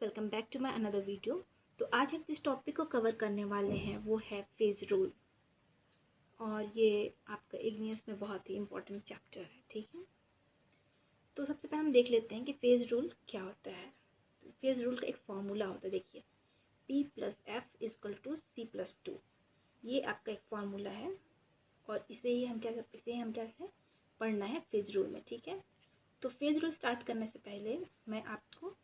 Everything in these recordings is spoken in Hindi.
Welcome back to my another video. तो आज हम जिस टॉपिक को कवर करने वाले हैं वो है फेज रूल, और ये आपका इग्नियस में बहुत ही इम्पोर्टेंट चैप्टर है। ठीक है, तो सबसे पहले हम देख लेते हैं कि फेज रूल क्या होता है। फेज रूल का एक फॉर्मूला होता है, देखिए P + F = C+2। ये आपका एक फार्मूला है और इसे हम क्या है पढ़ना है फेज रूल में। ठीक है, तो फेज रूल स्टार्ट करने से पहले मैं आपको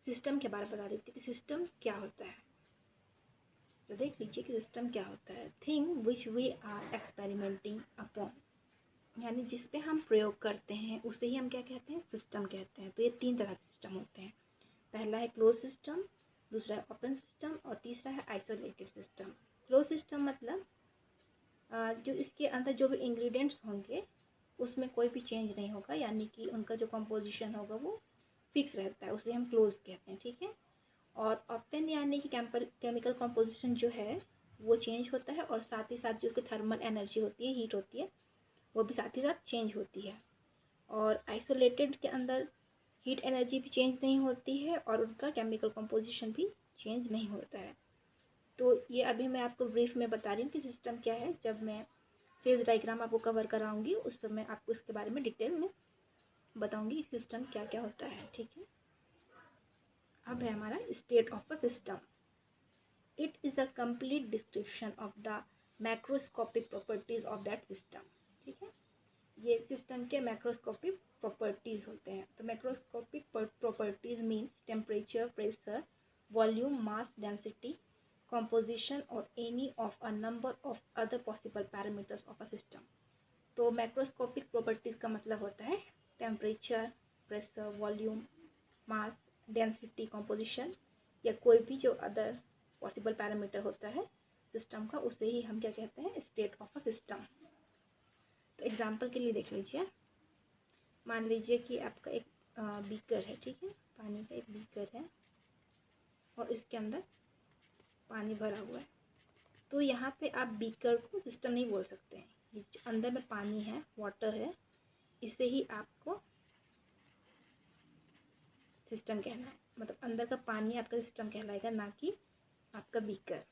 सिस्टम के बारे में बता देती हूँ कि सिस्टम क्या होता है। तो देख लीजिए कि सिस्टम क्या होता है। Thing which we are experimenting upon, यानी जिस पे हम प्रयोग करते हैं उसे ही हम क्या कहते हैं, सिस्टम कहते हैं। तो ये 3 तरह के सिस्टम होते हैं। पहला है क्लोज सिस्टम, दूसरा है ओपन सिस्टम और तीसरा है आइसोलेटेड सिस्टम। क्लोज सिस्टम मतलब जो इसके अंदर जो भी इंग्रेडिएंट्स होंगे उसमें कोई भी चेंज नहीं होगा, यानी कि उनका जो कंपोजिशन होगा वो फिक्स रहता है, उसे हम क्लोज कहते हैं। ठीक है, और ओपन यानी कि केमिकल कंपोजिशन जो है वो चेंज होता है और साथ ही साथ जो उसकी थर्मल एनर्जी होती है, हीट होती है, वो भी साथ ही साथ चेंज होती है। और आइसोलेटेड के अंदर हीट एनर्जी भी चेंज नहीं होती है और उनका केमिकल कंपोजिशन भी चेंज नहीं होता है। तो ये अभी मैं आपको ब्रीफ में बता रही हूँ कि सिस्टम क्या है। जब मैं फेज डायग्राम आपको कवर कराऊंगी उस समय आपको इसके बारे में डिटेल में बताऊंगी कि सिस्टम क्या क्या होता है। ठीक है, अब है हमारा state of a system. It is a complete description of the macroscopic properties of that system. ठीक है, ये सिस्टम के मैक्रोस्कोपिक प्रॉपर्टीज होते हैं। तो macroscopic properties means temperature, pressure, volume, mass, density, composition or any of a number of other possible parameters of a system। तो मैक्रोस्कोपिक प्रॉपर्टीज़ का मतलब होता है टेम्परेचर, प्रेशर, वॉल्यूम, मास, डेंसिटी, कंपोजिशन या कोई भी जो अदर पॉसिबल पैरामीटर होता है सिस्टम का, उसे ही हम क्या कहते हैं, स्टेट ऑफ अ सिस्टम। तो एग्जांपल के लिए देख लीजिए, मान लीजिए कि आपका एक बीकर है। ठीक है, पानी का एक बीकर है और इसके अंदर पानी भरा हुआ है। तो यहाँ पे आप बीकर को सिस्टम नहीं बोल सकते हैं। ये जो अंदर में पानी है, वाटर है, इसे ही आपको सिस्टम कहना है। मतलब अंदर का पानी आपका सिस्टम कहलाएगा, ना कि आपका बीकर।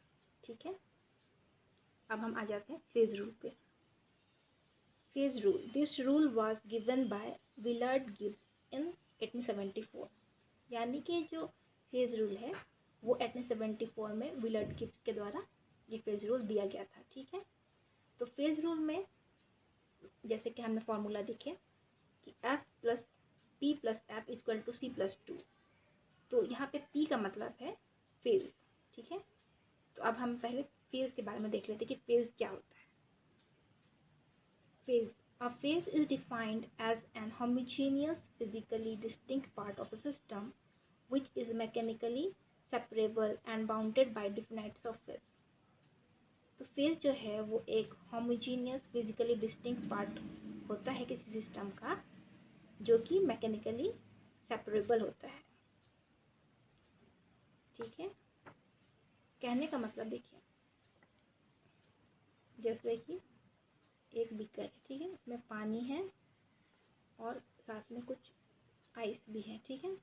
ठीक है, अब हम आ जाते हैं फेज रूल पे। Phase rule, this rule was given by Willard Gibbs in 1874। यानी कि जो फेज रूल है वो 1874 में विलार्ड गिब्स के द्वारा ये फेज रूल दिया गया था। ठीक है, तो फेज रूल में जैसे कि हमने फॉर्मूला देखे कि P + F = C+2। तो यहाँ पे P का मतलब है फेज। ठीक है, तो अब हम पहले फेज के बारे में देख लेते हैं कि फेज क्या होता है। Phase, a phase is defined as an homogeneous physically distinct part of a system which is mechanically separable and bounded by definite surface। तो फेज जो है वो एक होमोजीनियस फिजिकली डिस्टिंक्ट पार्ट होता है किसी सिस्टम का, जो कि मैकेनिकली सेपरेबल होता है। ठीक है, कहने का मतलब देखिए, जैसे कि एक बीकर है। ठीक है, इसमें पानी है और साथ में कुछ आइस भी है। ठीक है,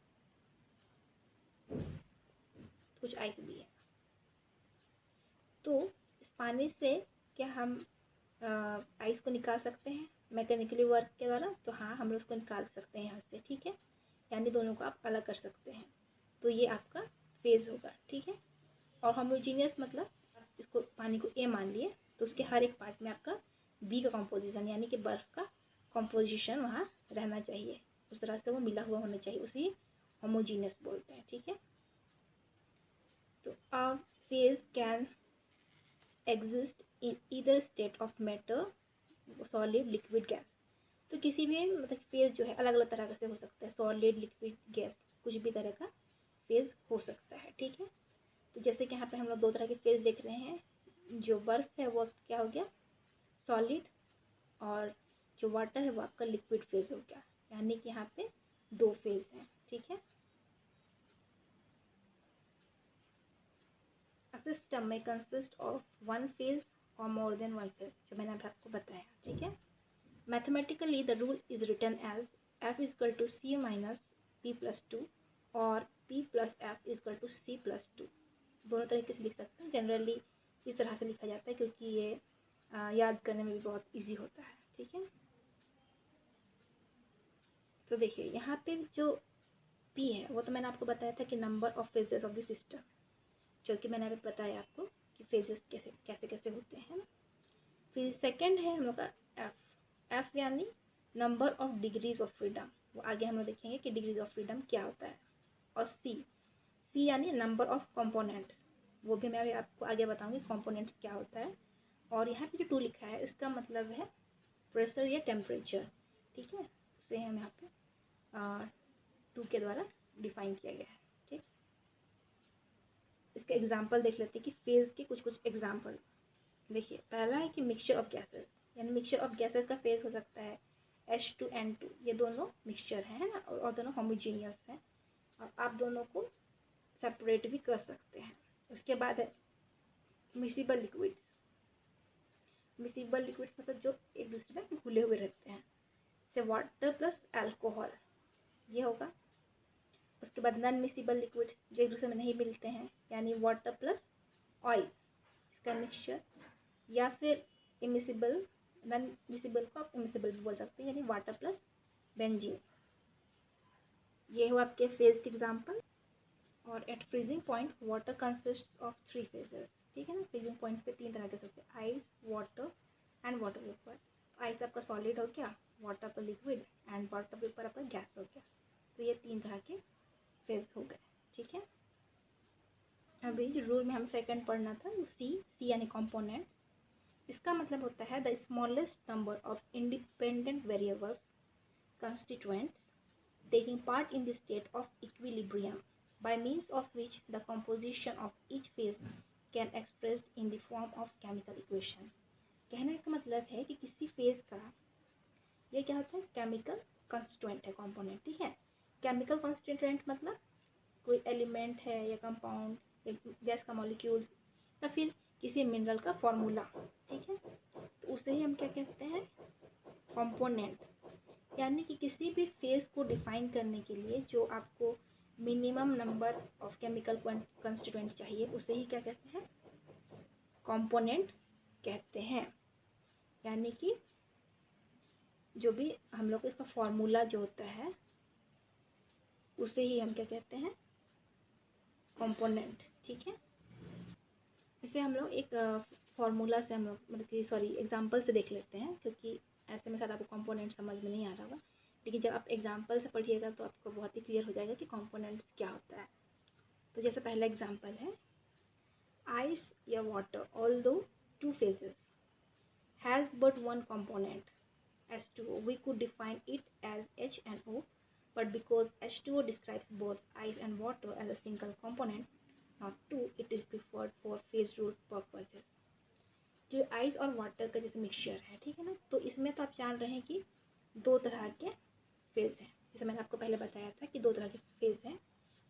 कुछ आइस भी है। तो इस पानी से क्या हम आइस को निकाल सकते हैं मैकेनिकली वर्क के द्वारा? तो हाँ, हम लोग उसको निकाल सकते हैं यहाँ से। ठीक है, यानी दोनों को आप अलग कर सकते हैं। तो ये आपका फेज होगा। ठीक है, और होमोजीनियस मतलब इसको पानी को ए मान लिए तो उसके हर एक पार्ट में आपका बी का कंपोजिशन यानी कि बर्फ़ का कंपोजिशन वहाँ रहना चाहिए, उस तरह से वो मिला हुआ होना चाहिए, उसी होमोजीनियस बोलते हैं। ठीक है, तो a phase can exist in either state of matter, solid, liquid, gas. तो किसी भी मतलब फेज जो है अलग अलग तरह से हो सकता है, सॉलिड, लिक्विड, गैस, कुछ भी तरह का फेज हो सकता है। ठीक है, तो जैसे कि यहाँ पे हम लोग 2 तरह के फेज देख रहे हैं। जो बर्फ़ है वो क्या हो गया, सॉलिड, और जो वाटर है वो आपका लिक्विड फेज हो गया, यानी कि यहाँ पे 2 फेज हैं। ठीक है, अ सिस्टम में कंसिस्ट ऑफ 1 फेज और मोर देन 1 फेज, जो मैंने अभी आपको बताया। ठीक है, mathematically the rule is written as F = C - P + 2 और P plus F is equal to C plus 2। दोनों तरीके से लिख सकते हैं, जनरली इस तरह से लिखा जाता है क्योंकि ये याद करने में भी बहुत इजी होता है। ठीक है, तो देखिए यहाँ पे जो P है वो तो मैंने आपको बताया था कि number of phases of the system, जो कि मैंने अभी बताया आपको कि फेजेस कैसे कैसे कैसे होते हैं ना। फिर सेकंड है हम लोग का F यानी number of degrees of freedom, वो आगे हम लोग देखेंगे कि डिग्रीज ऑफ फ्रीडम क्या होता है। और C यानी नंबर ऑफ कंपोनेंट्स, वो भी मैं अभी आपको आगे बताऊंगी कंपोनेंट्स क्या होता है। और यहाँ पे जो 2 लिखा है इसका मतलब है प्रेशर या टेम्परेचर। ठीक है, उसे हम यहाँ पे 2 के द्वारा डिफाइन किया गया है। ठीक, इसका एग्जांपल देख लेते हैं कि फेज़ के कुछ कुछ एग्जांपल। देखिए पहला है कि मिक्सचर ऑफ गैसेस, यानी मिक्सचर ऑफ गैसेस का फेज़ हो सकता है H2N2, ये दोनों मिक्सचर है ना, और दोनों होमोजीनियस हैं और आप दोनों को सेपरेट भी कर सकते हैं। उसके बाद है मिसिबल लिक्विड्स। मिसिबल लिक्विड्स मतलब जो एक दूसरे में घुले हुए रहते हैं, से वाटर प्लस अल्कोहल, ये होगा। उसके बाद नॉन मिसिबल लिक्विड्स जो एक दूसरे में नहीं मिलते हैं, यानी वाटर प्लस ऑयल, इसका मिक्सचर। या फिर इमिसिबल, नॉन मिसिबल को आप इमिसिबल भी बोल सकते हैं, यानी वाटर प्लस बेंजीन। ये हो आपके फेज के एग्जाम्पल। और at freezing point water consist of 3 phases. ठीक है ना, फ्रीजिंग पॉइंट पे 3 तरह के होते हैं, ice, water and water vapour. Ice आपका सॉलिड हो गया, वाटर पर लिक्विड एंड वाटर वेपर आपका गैस हो गया। तो ये 3 तरह के फेज हो गए। ठीक है, अभी रूल में हम सेकंड पढ़ना था सी यानी कंपोनेंट्स। इसका मतलब होता है the smallest number of independent variables constituents taking part in the state of equilibrium by means of which the composition of each phase can expressed in the form of chemical equation। कहने का मतलब है कि किसी फेज का ये क्या होता है, केमिकल कॉन्स्टिट्यूएंट है, कंपोनेंट। ठीक है, केमिकल कॉन्स्टिट्यूएंट मतलब कोई एलिमेंट है या कंपाउंड या गैस का मॉलिक्यूल्स या फिर किसी मिनरल का फॉर्मूला। ठीक है, तो उसे ही हम क्या कहते हैं, कंपोनेंट। यानी कि किसी भी फेज को डिफाइन करने के लिए जो आपको minimum number of chemical constituent चाहिए, उसे ही क्या कहते हैं, कंपोनेंट कहते हैं। यानी कि जो भी हम लोग इसका फॉर्मूला जो होता है उसे ही हम क्या कहते हैं, कंपोनेंट। ठीक है, इसे हम लोग एक फॉर्मूला से हम लोग मतलब कि एग्जांपल से देख लेते हैं, क्योंकि ऐसे में शायद आपको कंपोनेंट समझ में नहीं आ रहा होगा, लेकिन जब आप एग्जांपल से पढ़िएगा तो आपको बहुत ही क्लियर हो जाएगा कि कंपोनेंट्स क्या होता है। तो जैसे पहला एग्जांपल है, आइस या water although 2 phases has but one component H2O, we could define it as HNO, but because H2O describes both ice and water as a single component, not two, it is preferred for phase rule purposes। जो आइस और वाटर का जैसे मिक्सचर है, ठीक है ना, तो इसमें तो आप जान रहे हैं कि 2 तरह के फेज हैं। जैसे मैंने आपको पहले बताया था कि 2 तरह के फेज हैं,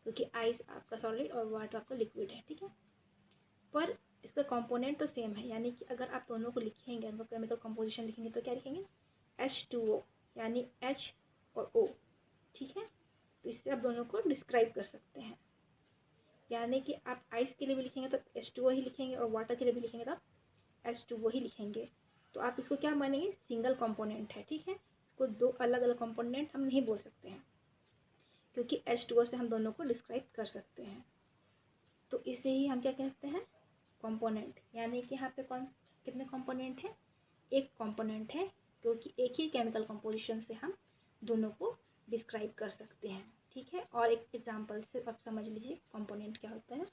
क्योंकि आइस आपका सॉलिड और वाटर आपका लिक्विड है। ठीक है, पर इसका कंपोनेंट तो सेम है, यानी कि अगर आप दोनों को लिखेंगे, उनका केमिकल कंपोजिशन लिखेंगे तो क्या लिखेंगे, H2O, यानी H और O। ठीक है, तो इससे आप दोनों को डिस्क्राइब कर सकते हैं। यानी कि आप आइस के लिए भी लिखेंगे तो H2O ही लिखेंगे, और वाटर के लिए भी लिखेंगे तो आप H2O ही लिखेंगे। तो आप इसको क्या मानेंगे, सिंगल कंपोनेंट है। ठीक है, इसको 2 अलग अलग कंपोनेंट हम नहीं बोल सकते हैं, क्योंकि H2O से हम दोनों को डिस्क्राइब कर सकते हैं। तो इसे ही हम क्या कहते हैं, कंपोनेंट। यानी कि यहाँ पे कितने कंपोनेंट हैं, एक कंपोनेंट है, क्योंकि एक ही केमिकल कंपोजिशन से हम दोनों को डिस्क्राइब कर सकते हैं। ठीक है, और एक एग्जांपल से आप समझ लीजिए कंपोनेंट क्या होता है।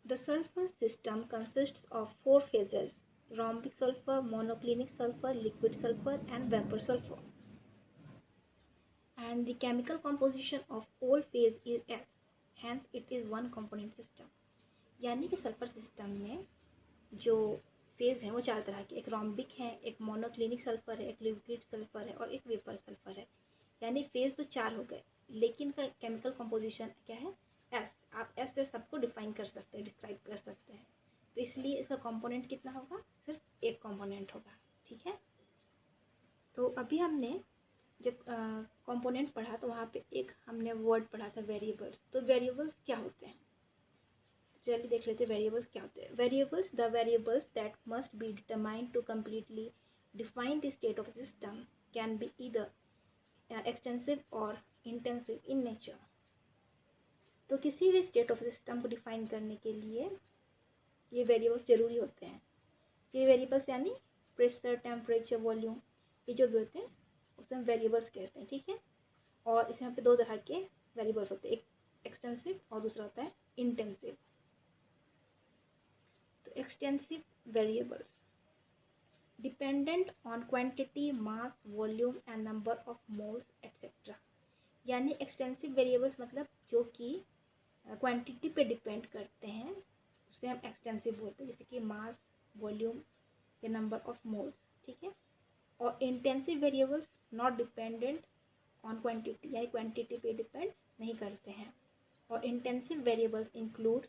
The sulfur system consists of 4 phases: rhombic sulfur, monoclinic sulfur, liquid sulfur and vapor sulfur, and the chemical composition of all phase is S, hence it is one component system। यानी कि सल्फर सिस्टम में जो फेज़ हैं वो 4 तरह के, एक रॉम्बिक है, एक मोनोक्लिनिक सल्फर है, एक लिक्विड सल्फर है और एक वेपर सल्फर है। यानी फेज़ तो 4 हो गए, लेकिन का केमिकल कंपोजिशन क्या है, एस। आप एस से सबको डिफाइन कर सकते हैं, डिस्क्राइब कर सकते हैं। तो इसलिए इसका कंपोनेंट कितना होगा, सिर्फ एक कंपोनेंट होगा। ठीक है, तो अभी हमने जब कंपोनेंट पढ़ा तो वहाँ पे एक हमने वर्ड पढ़ा था वेरिएबल्स। तो वेरिएबल्स क्या होते हैं, चलिए देख लेते हैं वेरिएबल्स क्या होते हैं। Variables, the variables that must be determined to completely define the state of system can be either extensive or intensive in nature. तो किसी भी स्टेट ऑफ सिस्टम को डिफाइन करने के लिए ये वेरिएबल्स ज़रूरी होते हैं। ये वेरिएबल्स यानी प्रेशर, टेम्परेचर, वॉल्यूम, ये जो भी होते हैं उसे हम वेरिएबल्स कहते हैं, ठीक है। और इसमें पे दो तरह के वेरिएबल्स होते हैं, एक एक्सटेंसिव और दूसरा होता है इंटेंसिव। तो extensive variables dependent on quantity, mass, volume and number of moles etcetera. यानी एक्सटेंसिव वेरिएबल्स मतलब जो कि क्वांटिटी पे डिपेंड करते हैं उसे हम एक्सटेंसिव बोलते हैं, जैसे कि मास, वॉल्यूम या नंबर ऑफ मोल्स, ठीक है। और intensive variables not dependent on quantity, यानी क्वांटिटी पे डिपेंड नहीं करते हैं। और intensive variables include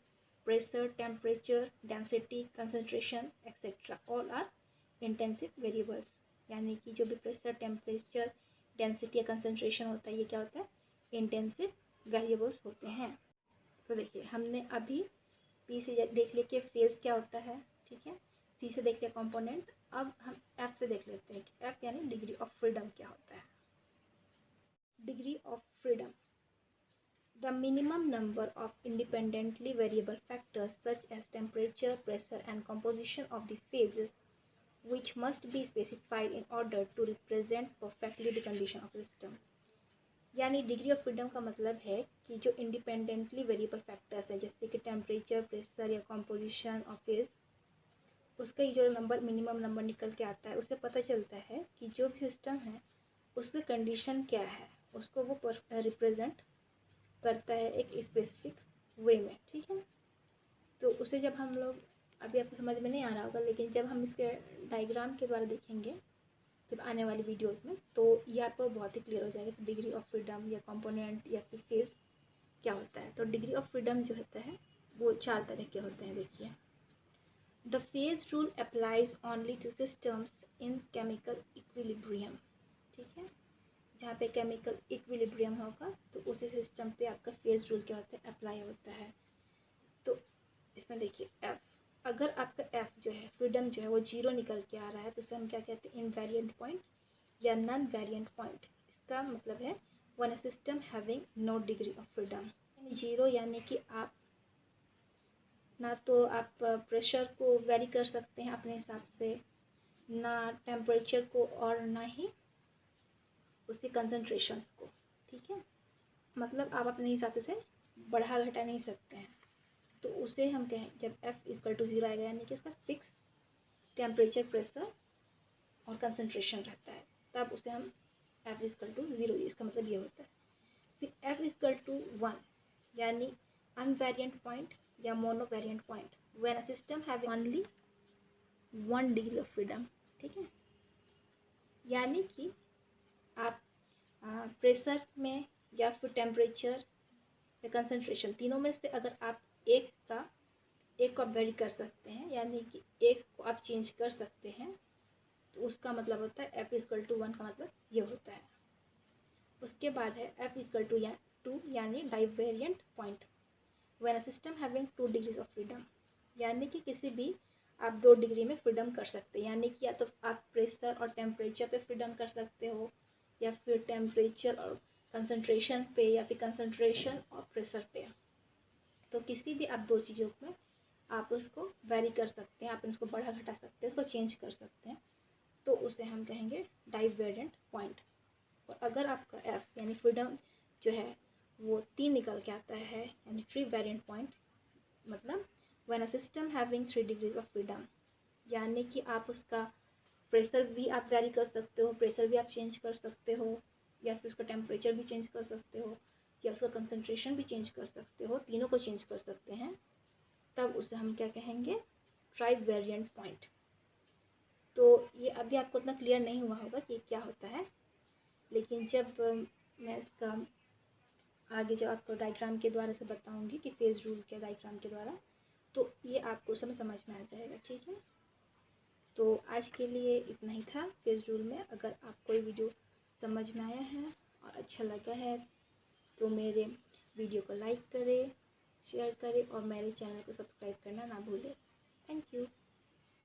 pressure, temperature, density, concentration etcetera, all are intensive variables. यानी कि जो भी प्रेशर, टेम्परेचर, डेंसिटी या कंसंट्रेशन होता है ये क्या होता है, इंटेंसिव वेरिएबल्स होते हैं। तो देखिए हमने अभी पी से देख लिया कि फेज क्या होता है, ठीक है। सी से देख लिया कंपोनेंट। अब हम एफ से देख लेते हैं कि एफ यानी डिग्री ऑफ फ्रीडम क्या होता है। Degree of freedom, the minimum number of independently variable factors such as temperature, pressure and composition of the phases which must be specified in order to represent perfectly the condition of system। यानी डिग्री ऑफ फ्रीडम का मतलब है कि जो इंडिपेंडेंटली वेरिएबल फैक्टर्स है जैसे कि टेम्परेचर, प्रेशर या कॉम्पोजिशन ऑफ फेज, उसका जो नंबर, मिनिमम नंबर निकल के आता है उससे पता चलता है कि जो भी सिस्टम है उसकी कंडीशन क्या है, उसको वो रिप्रेजेंट करता है एक स्पेसिफिक वे में, ठीक है। तो उसे जब हम लोग, अभी आपको समझ में नहीं आ रहा होगा लेकिन जब हम इसके डायग्राम के द्वारा देखेंगे जब आने वाली वीडियोस में तो ये आपको बहुत ही क्लियर हो जाएगा कि डिग्री ऑफ फ्रीडम या कंपोनेंट या फिर फेज क्या होता है। तो डिग्री ऑफ फ्रीडम जो होता है वो 4 तरह के होते हैं। देखिए, the phase rule applies only to systems in chemical equilibrium, ठीक है। जहाँ पे केमिकल इक्विलिब्रियम होगा तो उसी सिस्टम पे आपका फेज रूल क्या होता है, अप्लाई होता है। तो इसमें देखिए एफ, अगर आपका एफ जो है फ्रीडम जो है वो 0 निकल के आ रहा है तो उसे हम क्या कहते हैं, इनवेरिएंट पॉइंट या नॉन वेरिएंट पॉइंट। इसका मतलब है one system having no degree of freedom. 0 यानी कि आप ना तो आप प्रेशर को वेरी कर सकते हैं अपने हिसाब से, ना टेम्परेचर को और ना ही उसके कंसंट्रेशंस को, ठीक है। मतलब आप अपने हिसाब से बढ़ा घटा नहीं सकते हैं। तो उसे हम कहें जब F इक्वल टू 0 आएगा यानी कि इसका फिक्स टेम्परेचर, प्रेशर और कंसंट्रेशन रहता है, तब उसे हम F इक्वल टू 0, इसका मतलब ये होता है। फिर F इक्वल टू 1 यानी अनवेरिएंट पॉइंट या monovariant point when a system have only 1 degree of freedom, ठीक है। यानी कि आप प्रेशर में या फिर टेम्परेचर या कंसंट्रेशन तीनों में से अगर आप एक को आप वेरी कर सकते हैं यानी कि एक को आप चेंज कर सकते हैं तो उसका मतलब होता है F इक्वल टू 1 का मतलब ये होता है। उसके बाद है F इक्वल टू 2 यानी divariant point when a system having 2 degrees of freedom. यानी कि किसी भी आप 2 डिग्री में फ्रीडम कर सकते हैं, यानी कि या तो आप प्रेशर और टेम्परेचर पे फ्रीडम कर सकते हो या फिर टेम्परेचर और कंसंट्रेशन पे या फिर कंसंट्रेशन और प्रेशर पे। तो किसी भी आप 2 चीज़ों में आप उसको वेरी कर सकते हैं, आप इसको बढ़ा घटा सकते हैं, उसको चेंज कर सकते हैं, तो उसे हम कहेंगे डाइवेरिएंट पॉइंट। और अगर आपका F यानी फ्रीडम जो है वो 3 निकल के आता है यानी 3 वेरिएंट पॉइंट, मतलब when a system having 3 degrees of freedom, यानी कि आप उसका प्रेशर भी आप वेरी कर सकते हो, प्रेशर भी आप चेंज कर सकते हो या फिर उसका टेम्परेचर भी चेंज कर सकते हो या उसका कंसंट्रेशन भी चेंज कर सकते हो, तीनों को चेंज कर सकते हैं, तब उसे हम क्या कहेंगे, ट्राइवेरिएंट पॉइंट। तो ये अभी आपको उतना क्लियर नहीं हुआ होगा कि क्या होता है, लेकिन जब मैं इसका आगे जब आपको डायग्राम के द्वारा से बताऊंगी कि फेज रूल के डायग्राम के द्वारा, तो ये आपको समझ में आ जाएगा, ठीक है। तो आज के लिए इतना ही था फेज रूल में। अगर आपको ये वीडियो समझ में आया है और अच्छा लगा है तो मेरे वीडियो को लाइक करें, शेयर करें और मेरे चैनल को सब्सक्राइब करना ना भूलें। Thank you.